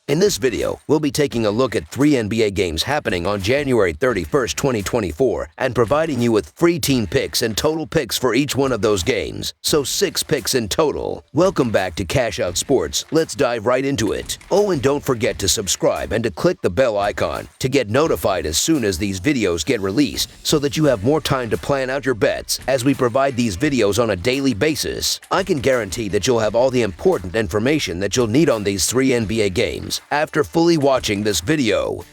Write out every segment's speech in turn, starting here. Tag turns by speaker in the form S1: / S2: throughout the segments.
S1: In this video, we'll be taking a look at 3 NBA games happening on January 31st, 2024, and providing you with free team picks and total picks for each one of those games, so 6 picks in total. Welcome back to Cash Out Sports. Let's dive right into it. Oh, and don't forget to subscribe and to click the bell icon to get notified as soon as these videos get released, so that you have more time to plan out your bets as we provide these videos on a daily basis. I can guarantee that you'll have all the important information that you'll need on these 3 NBA games after fully watching this video.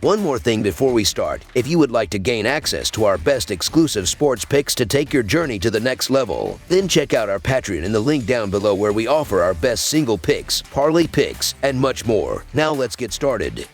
S1: One more thing before we start, if you would like to gain access to our best exclusive sports picks to take your journey to the next level, then check out our Patreon in the link down below where we offer our best single picks, parlay picks, and much more. Now let's get started.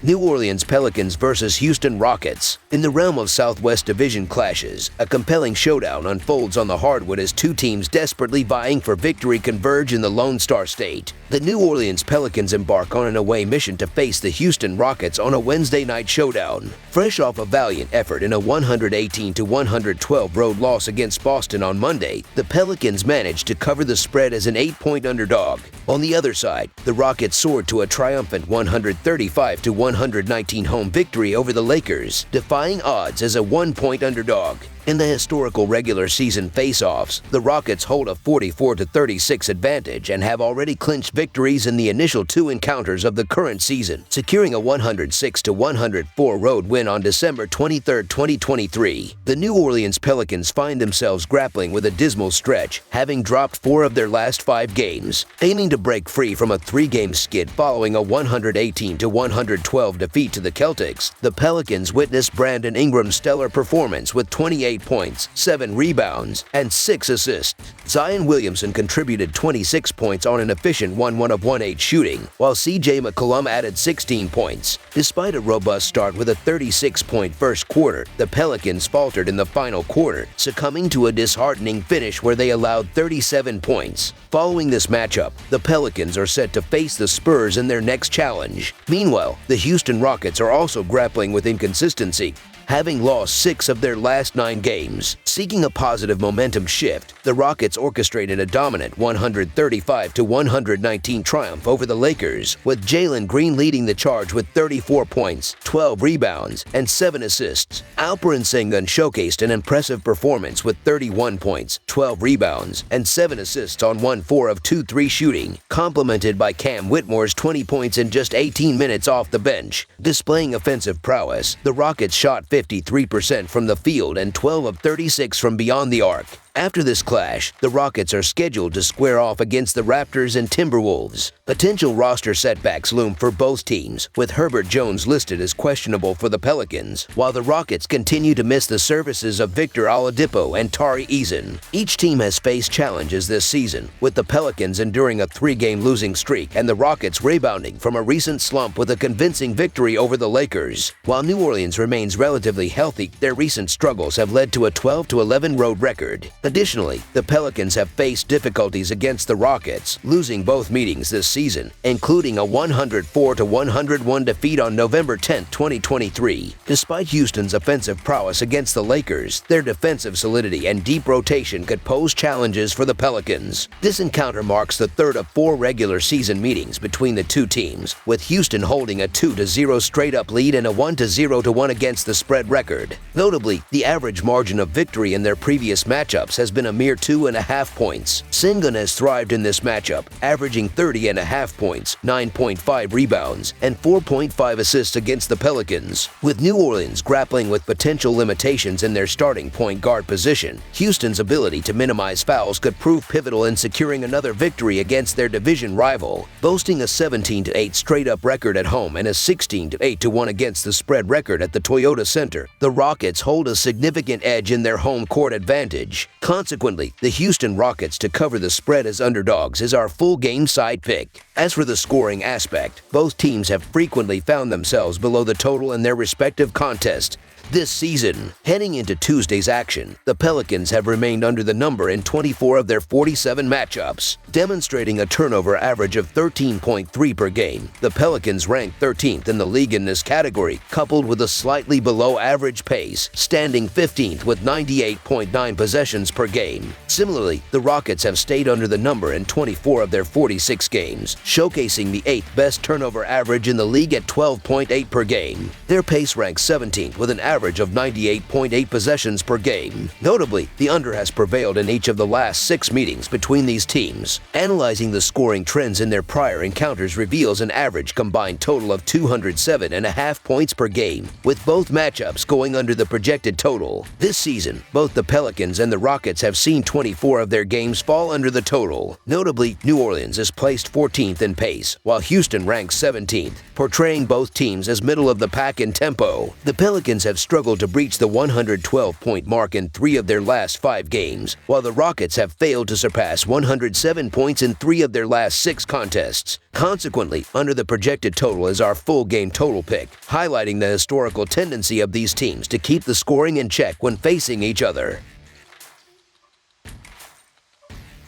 S1: New Orleans Pelicans versus Houston Rockets. In the realm of Southwest Division clashes, a compelling showdown unfolds on the hardwood as two teams desperately vying for victory converge in the Lone Star State. The New Orleans Pelicans embark on an away mission to face the Houston Rockets on a Wednesday night showdown. Fresh off a valiant effort in a 118-112 road loss against Boston on Monday, the Pelicans managed to cover the spread as an 8-point underdog. On the other side, the Rockets soared to a triumphant 135-119 home victory over the Lakers, defying odds as a 1-point underdog. In the historical regular season face-offs, the Rockets hold a 44-36 advantage and have already clinched victories in the initial 2 encounters of the current season, securing a 106-104 road win on December 23, 2023. The New Orleans Pelicans find themselves grappling with a dismal stretch, having dropped 4 of their last 5 games. Aiming to break free from a 3-game skid following a 118-112 defeat to the Celtics, the Pelicans witnessed Brandon Ingram's stellar performance with 28 points, 7 rebounds, and 6 assists. Zion Williamson contributed 26 points on an efficient 1-1-of-1-8 shooting, while CJ McCollum added 16 points. Despite a robust start with a 36-point first quarter, the Pelicans faltered in the final quarter, succumbing to a disheartening finish where they allowed 37 points. Following this matchup, the Pelicans are set to face the Spurs in their next challenge. Meanwhile, the Houston Rockets are also grappling with inconsistency, having lost 6 of their last 9 games. Seeking a positive momentum shift, the Rockets orchestrated a dominant 135-119 triumph over the Lakers, with Jalen Green leading the charge with 34 points, 12 rebounds, and 7 assists. Alperen Sengun showcased an impressive performance with 31 points, 12 rebounds, and 7 assists on 1-4 of 2-3 shooting, complemented by Cam Whitmore's 20 points in just 18 minutes off the bench. Displaying offensive prowess, the Rockets shot 53% from the field and 12 of 36 from beyond the arc. After this clash, the Rockets are scheduled to square off against the Raptors and Timberwolves. Potential roster setbacks loom for both teams, with Herbert Jones listed as questionable for the Pelicans, while the Rockets continue to miss the services of Victor Oladipo and Tari Eason. Each team has faced challenges this season, with the Pelicans enduring a 3-game losing streak and the Rockets rebounding from a recent slump with a convincing victory over the Lakers. While New Orleans remains relatively healthy, their recent struggles have led to a 12-11 road record. Additionally, the Pelicans have faced difficulties against the Rockets, losing both meetings this season, including a 104-101 defeat on November 10, 2023. Despite Houston's offensive prowess against the Lakers, their defensive solidity and deep rotation could pose challenges for the Pelicans. This encounter marks the 3rd of 4 regular season meetings between the two teams, with Houston holding a 2-0 straight-up lead and a 1-0-1 against the spread record. Notably, the average margin of victory in their previous matchups has been a mere 2.5 points. Sengun has thrived in this matchup, averaging 30.5 points, 9.5 rebounds, and 4.5 assists against the Pelicans. With New Orleans grappling with potential limitations in their starting point guard position, Houston's ability to minimize fouls could prove pivotal in securing another victory against their division rival. Boasting a 17-8 straight-up record at home and a 16-8-1 against the spread record at the Toyota Center, the Rockets hold a significant edge in their home court advantage. Consequently, the Houston Rockets to cover the spread as underdogs is our full game side pick. As for the scoring aspect, both teams have frequently found themselves below the total in their respective contests. this season. Heading into Tuesday's action, the Pelicans have remained under the number in 24 of their 47 matchups, demonstrating a turnover average of 13.3 per game. The Pelicans rank 13th in the league in this category, coupled with a slightly below-average pace, standing 15th with 98.9 possessions per game. Similarly, the Rockets have stayed under the number in 24 of their 46 games, showcasing the 8th best turnover average in the league at 12.8 per game. Their pace ranks 17th with an average of 98.8 possessions per game. Notably, the under has prevailed in each of the last 6 meetings between these teams. Analyzing the scoring trends in their prior encounters reveals an average combined total of 207.5 points per game, with both matchups going under the projected total. This season, both the Pelicans and the Rockets have seen 24 of their games fall under the total. Notably, New Orleans is placed 14th in pace, while Houston ranks 17th, portraying both teams as middle of the pack in tempo. The Pelicans have struggled to breach the 112-point mark in 3 of their last 5 games, while the Rockets have failed to surpass 107 points in 3 of their last 6 contests. Consequently, under the projected total is our full game total pick, highlighting the historical tendency of these teams to keep the scoring in check when facing each other.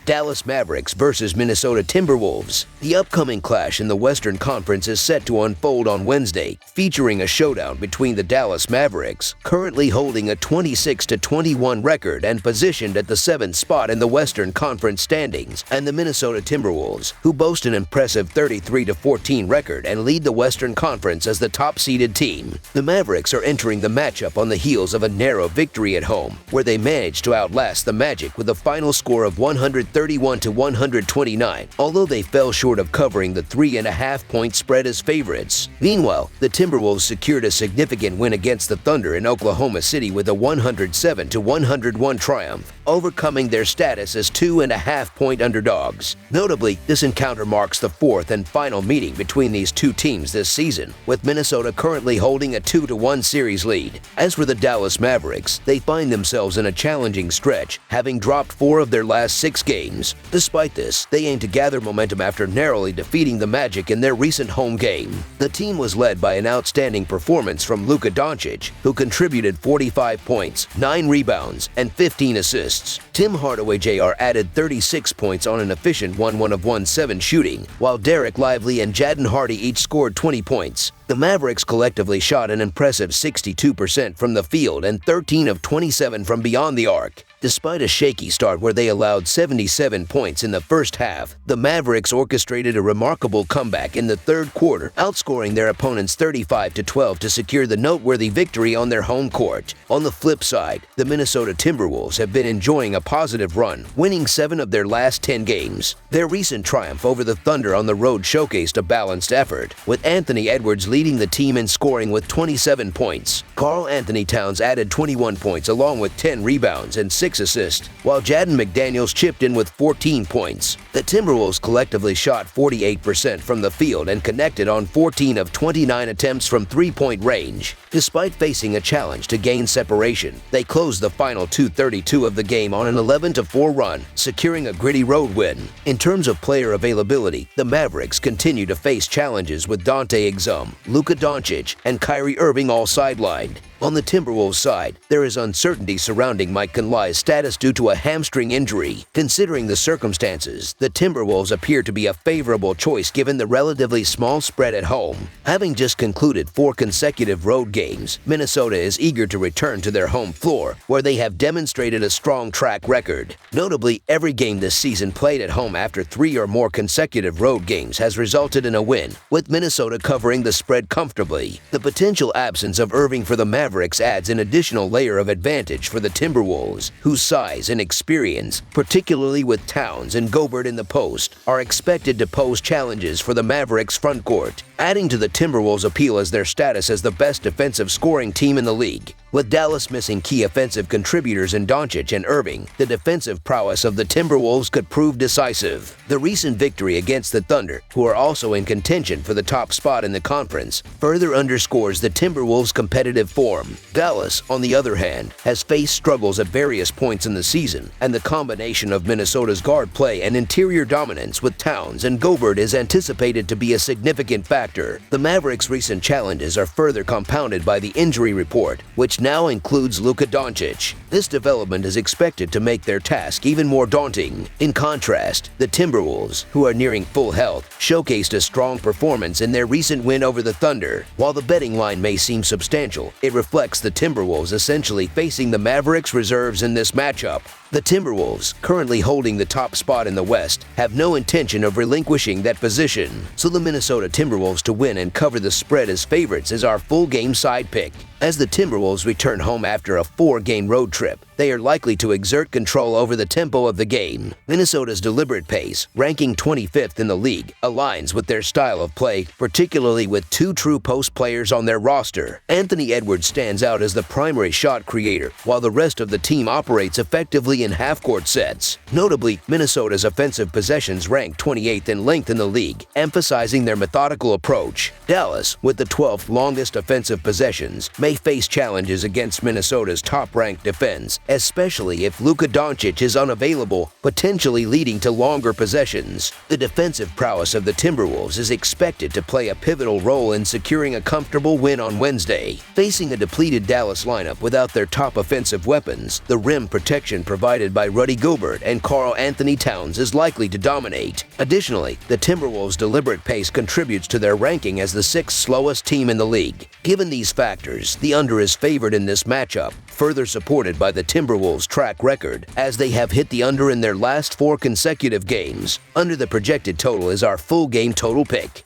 S1: Dallas Mavericks versus Minnesota Timberwolves. The upcoming clash in the Western Conference is set to unfold on Wednesday, featuring a showdown between the Dallas Mavericks, currently holding a 26-21 record and positioned at the 7th spot in the Western Conference standings, and the Minnesota Timberwolves, who boast an impressive 33-14 record and lead the Western Conference as the top-seeded team. The Mavericks are entering the matchup on the heels of a narrow victory at home, where they managed to outlast the Magic with a final score of 131-129, although they fell short of covering the 3.5-point spread as favorites. Meanwhile, the Timberwolves secured a significant win against the Thunder in Oklahoma City with a 107-101 triumph, overcoming their status as 2.5-point underdogs. Notably, this encounter marks the 4th and final meeting between these two teams this season, with Minnesota currently holding a 2-1 series lead. As for the Dallas Mavericks, they find themselves in a challenging stretch, having dropped 4 of their last 6 games. Despite this, they aim to gather momentum after narrowly defeating the Magic in their recent home game. The team was led by an outstanding performance from Luka Doncic, who contributed 45 points, 9 rebounds, and 15 assists. Tim Hardaway Jr. added 36 points on an efficient 1-of-1-7 shooting, while Derek Lively and Jaden Hardy each scored 20 points. The Mavericks collectively shot an impressive 62% from the field and 13 of 27 from beyond the arc. Despite a shaky start where they allowed 77 points in the first half, the Mavericks orchestrated a remarkable comeback in the third quarter, outscoring their opponents 35-12 to secure the noteworthy victory on their home court. On the flip side, the Minnesota Timberwolves have been enjoying a positive run, winning 7 of their last 10 games. Their recent triumph over the Thunder on the road showcased a balanced effort, with Anthony Edwards leading the team in scoring with 27 points. Karl Anthony Towns added 21 points along with 10 rebounds and 6 assists, while Jaden McDaniels chipped in with 14 points. The Timberwolves collectively shot 48% from the field and connected on 14 of 29 attempts from three-point range. Despite facing a challenge to gain separation, they closed the final 2:32 of the game on an 11-4 run, securing a gritty road win. In terms of player availability, the Mavericks continue to face challenges with Dante Exum, Luka Doncic, and Kyrie Irving all sidelined. On the Timberwolves side, there is uncertainty surrounding Mike Conley's status due to a hamstring injury. Considering the circumstances, the Timberwolves appear to be a favorable choice given the relatively small spread at home. Having just concluded 4 consecutive road games, Minnesota is eager to return to their home floor, where they have demonstrated a strong track record. Notably, every game this season played at home after 3 or more consecutive road games has resulted in a win, with Minnesota covering the spread comfortably. The potential absence of Irving for the Mavericks adds an additional layer of advantage for the Timberwolves, whose size and experience, particularly with Towns and Gobert in the post, are expected to pose challenges for the Mavericks' frontcourt, adding to the Timberwolves' appeal as their status as the best defensive scoring team in the league. With Dallas missing key offensive contributors in Doncic and Irving, the defensive prowess of the Timberwolves could prove decisive. The recent victory against the Thunder, who are also in contention for the top spot in the conference, further underscores the Timberwolves' competitive form. Dallas, on the other hand, has faced struggles at various points in the season, and the combination of Minnesota's guard play and interior dominance with Towns and Gobert is anticipated to be a significant factor. The Mavericks' recent challenges are further compounded by the injury report, which now includes Luka Doncic. This development is expected to make their task even more daunting. In contrast, the Timberwolves, who are nearing full health, showcased a strong performance in their recent win over the Thunder. While the betting line may seem substantial, it reflects the Timberwolves essentially facing the Mavericks reserves in this matchup. The Timberwolves, currently holding the top spot in the West, have no intention of relinquishing that position, so the Minnesota Timberwolves to win and cover the spread as favorites is our full game side pick. As the Timberwolves return home after a 4-game road trip, they are likely to exert control over the tempo of the game. Minnesota's deliberate pace, ranking 25th in the league, aligns with their style of play, particularly with 2 true post players on their roster. Anthony Edwards stands out as the primary shot creator, while the rest of the team operates effectively in half-court sets. Notably, Minnesota's offensive possessions rank 28th in length in the league, emphasizing their methodical approach. Dallas, with the 12th longest offensive possessions, may face challenges against Minnesota's top-ranked defense, especially if Luka Doncic is unavailable, potentially leading to longer possessions. The defensive prowess of the Timberwolves is expected to play a pivotal role in securing a comfortable win on Wednesday. Facing a depleted Dallas lineup without their top offensive weapons, the rim protection provided by Rudy Gobert and Karl Anthony Towns is likely to dominate. Additionally, the Timberwolves' deliberate pace contributes to their ranking as the 6th slowest team in the league. Given these factors, the under is favored in this matchup, further supported by the Timberwolves' track record, as they have hit the under in their last 4 consecutive games. Under the projected total is our full game total pick.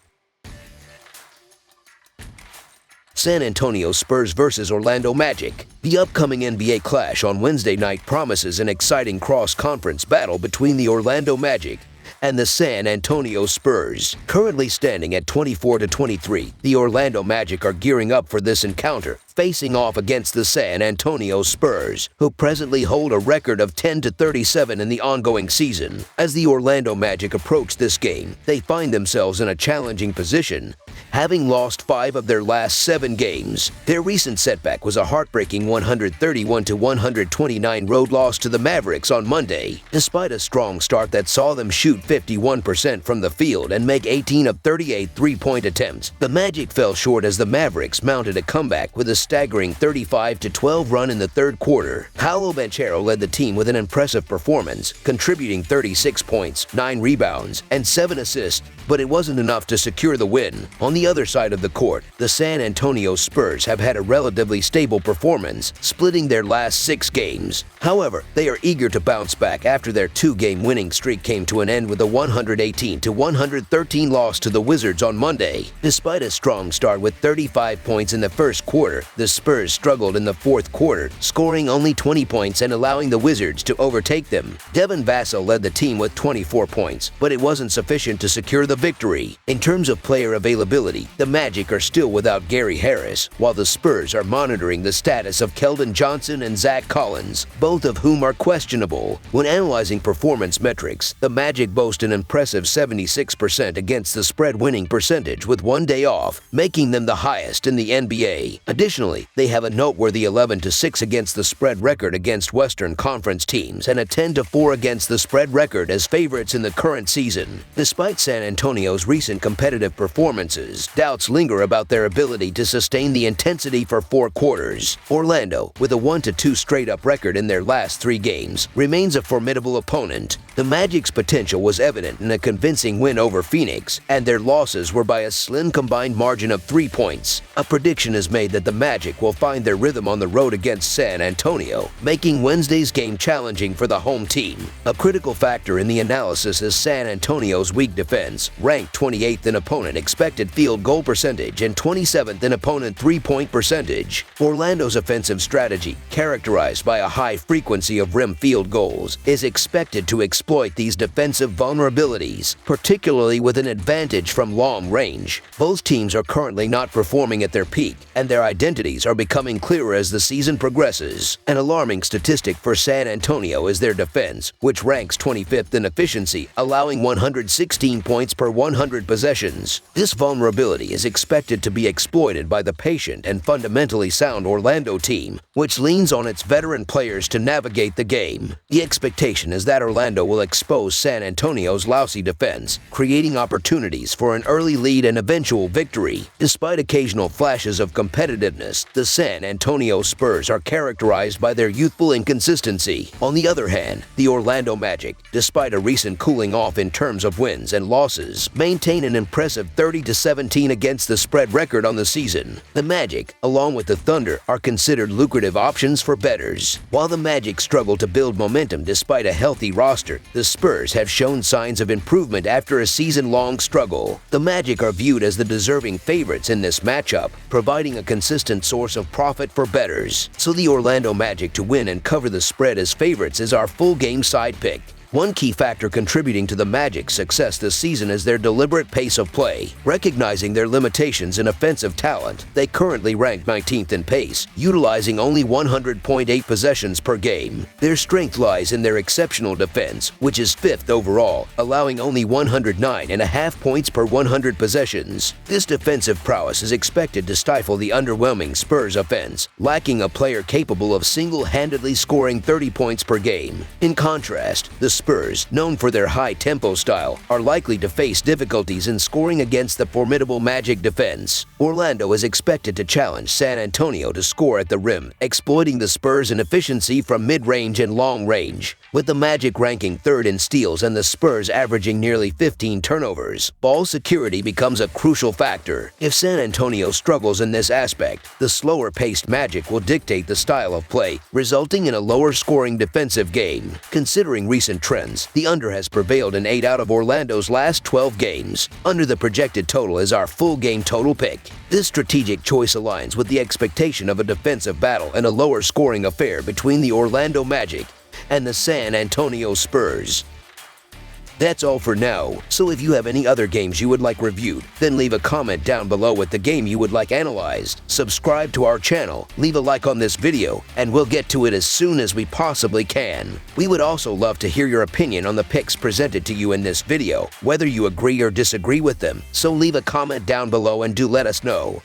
S1: San Antonio Spurs vs. Orlando Magic. The upcoming NBA clash on Wednesday night promises an exciting cross-conference battle between the Orlando Magic and the San Antonio Spurs. Currently standing at 24-23, the Orlando Magic are gearing up for this encounter, facing off against the San Antonio Spurs, who presently hold a record of 10-37 in the ongoing season. As the Orlando Magic approach this game, they find themselves in a challenging position, having lost 5 of their last 7 games. Their recent setback was a heartbreaking 131-129 road loss to the Mavericks on Monday. Despite a strong start that saw them shoot 51% from the field and make 18 of 38 three-point attempts, the Magic fell short as the Mavericks mounted a comeback with a staggering 35-12 run in the third quarter. Paolo Banchero led the team with an impressive performance, contributing 36 points, 9 rebounds, and 7 assists, but it wasn't enough to secure the win. On the other side of the court, the San Antonio Spurs have had a relatively stable performance, splitting their last 6 games. However, they are eager to bounce back after their 2-game winning streak came to an end with a 118-113 loss to the Wizards on Monday. Despite a strong start with 35 points in the first quarter, the Spurs struggled in the fourth quarter, scoring only 20 points and allowing the Wizards to overtake them. Devin Vassell led the team with 24 points, but it wasn't sufficient to secure the victory. In terms of player availability, the Magic are still without Gary Harris, while the Spurs are monitoring the status of Keldon Johnson and Zach Collins, both of whom are questionable. When analyzing performance metrics, the Magic boast an impressive 76% against the spread winning percentage with 1 day off, making them the highest in the NBA. Additionally, they have a noteworthy 11-6 against the spread record against Western Conference teams and a 10-4 against the spread record as favorites in the current season. Despite San Antonio's recent competitive performances, doubts linger about their ability to sustain the intensity for 4 quarters. Orlando, with a 1-2 straight-up record in their last 3 games, remains a formidable opponent. The Magic's potential was evident in a convincing win over Phoenix, and their losses were by a slim combined margin of 3 points. A prediction is made that the Magic will find their rhythm on the road against San Antonio, making Wednesday's game challenging for the home team. A critical factor in the analysis is San Antonio's weak defense, ranked 28th in opponent expected field goal percentage and 27th in opponent three-point percentage. Orlando's offensive strategy, characterized by a high frequency of rim field goals, is expected to exploit these defensive vulnerabilities, particularly with an advantage from long range. Both teams are currently not performing at their peak, and their identities are becoming clearer as the season progresses. An alarming statistic for San Antonio is their defense, which ranks 25th in efficiency, allowing 116 points per 100 possessions. This vulnerability vulnerability is expected to be exploited by the patient and fundamentally sound Orlando team, which leans on its veteran players to navigate the game. The expectation is that Orlando will expose San Antonio's lousy defense, creating opportunities for an early lead and eventual victory. Despite occasional flashes of competitiveness, the San Antonio Spurs are characterized by their youthful inconsistency. On the other hand, the Orlando Magic, despite a recent cooling off in terms of wins and losses, maintain an impressive 30-17 against the spread record on the season. The Magic, along with the Thunder, are considered lucrative options for bettors. While the Magic struggle to build momentum despite a healthy roster, the Spurs have shown signs of improvement after a season-long struggle. The Magic are viewed as the deserving favorites in this matchup, providing a consistent source of profit for bettors. So the Orlando Magic to win and cover the spread as favorites is our full game side pick. One key factor contributing to the Magic's success this season is their deliberate pace of play. Recognizing their limitations in offensive talent, they currently rank 19th in pace, utilizing only 100.8 possessions per game. Their strength lies in their exceptional defense, which is 5th overall, allowing only 109.5 points per 100 possessions. This defensive prowess is expected to stifle the underwhelming Spurs offense, lacking a player capable of single-handedly scoring 30 points per game. In contrast, the Spurs, known for their high-tempo style, are likely to face difficulties in scoring against the formidable Magic defense. Orlando is expected to challenge San Antonio to score at the rim, exploiting the Spurs' inefficiency from mid-range and long range. With the Magic ranking 3rd in steals and the Spurs averaging nearly 15 turnovers, ball security becomes a crucial factor. If San Antonio struggles in this aspect, the slower-paced Magic will dictate the style of play, resulting in a lower-scoring defensive game. Considering recent trends, the under has prevailed in 8 out of Orlando's last 12 games. Under the projected total is our full game total pick. This strategic choice aligns with the expectation of a defensive battle and a lower scoring affair between the Orlando Magic and the San Antonio Spurs. That's all for now, so if you have any other games you would like reviewed, then leave a comment down below with the game you would like analyzed. Subscribe to our channel, leave a like on this video, and we'll get to it as soon as we possibly can. We would also love to hear your opinion on the picks presented to you in this video, whether you agree or disagree with them, so leave a comment down below and do let us know.